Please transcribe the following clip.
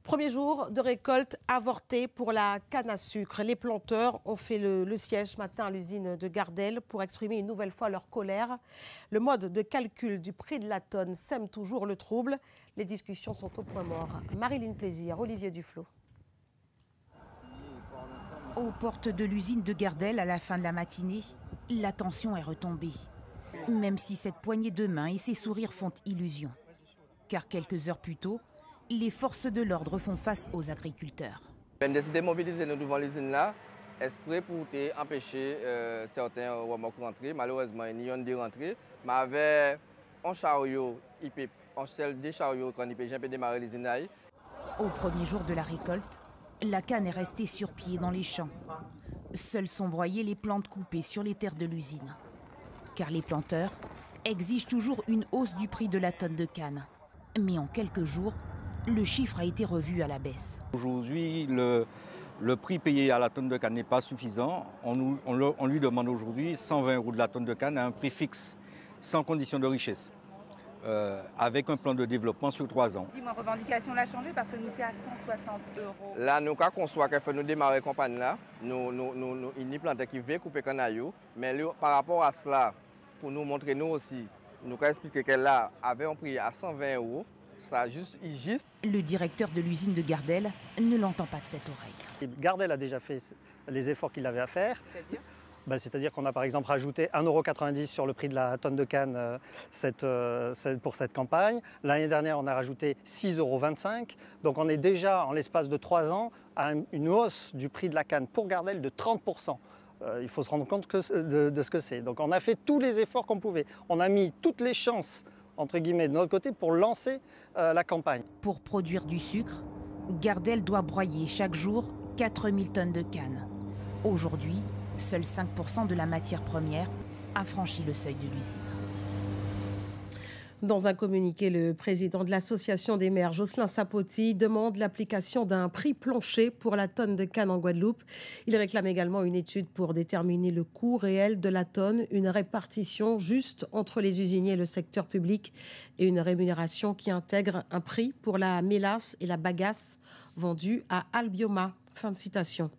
Premier jour de récolte avorté pour la canne à sucre. Les planteurs ont fait le siège ce matin à l'usine de Gardel pour exprimer une nouvelle fois leur colère. Le mode de calcul du prix de la tonne sème toujours le trouble. Les discussions sont au point mort. Marilyn Plaisir, Olivier Duflot. Aux portes de l'usine de Gardel, à la fin de la matinée, la tension est retombée. Même si cette poignée de main et ces sourires font illusion. Car quelques heures plus tôt, les forces de l'ordre font face aux agriculteurs. On a décidé de mobiliser nous devant l'usine là, exprès pour empêcher certains remorques de rentrer. Malheureusement, ils n'y ont pas rentré. Mais avec un chariot, un seul des chariots quand il peut démarrer l'usine là. Au premier jour de la récolte, la canne est restée sur pied dans les champs. Seules sont broyées les plantes coupées sur les terres de l'usine. Car les planteurs exigent toujours une hausse du prix de la tonne de canne. Mais en quelques jours, le chiffre a été revu à la baisse. Aujourd'hui, le prix payé à la tonne de canne n'est pas suffisant. On lui demande aujourd'hui 120 € de la tonne de canne à un prix fixe, sans condition de richesse, avec un plan de développement sur 3 ans. Dis-moi, revendication l'a changé parce que nous étions à 160 €. Là, nous avons conçu qu'il faut nous démarrer la campagne là. Il y a plantes qui veulent couper canaillou. Mais par rapport à cela, pour nous montrer nous aussi, nous avons expliqué qu'elle là avait un prix à 120 €. Ça juste. Le directeur de l'usine de Gardel ne l'entend pas de cette oreille. Gardel a déjà fait les efforts qu'il avait à faire. C'est-à-dire qu'on a par exemple rajouté 1,90 € sur le prix de la tonne de canne pour cette campagne. L'année dernière, on a rajouté 6,25 €. Donc on est déjà, en l'espace de 3 ans, à une hausse du prix de la canne pour Gardel de 30%. Il faut se rendre compte de ce que c'est. Donc on a fait tous les efforts qu'on pouvait. On a mis toutes les chances, entre guillemets, de notre côté pour lancer la campagne. Pour produire du sucre, Gardel doit broyer chaque jour 4000 tonnes de canne. Aujourd'hui, seuls 5% de la matière première a franchi le seuil de l'usine. Dans un communiqué, le président de l'association des maires, Jocelyn Sapoti, demande l'application d'un prix plancher pour la tonne de canne en Guadeloupe. Il réclame également une étude pour déterminer le coût réel de la tonne, une répartition juste entre les usiniers et le secteur public et une rémunération qui intègre un prix pour la mélasse et la bagasse vendue à Albioma. Fin de citation.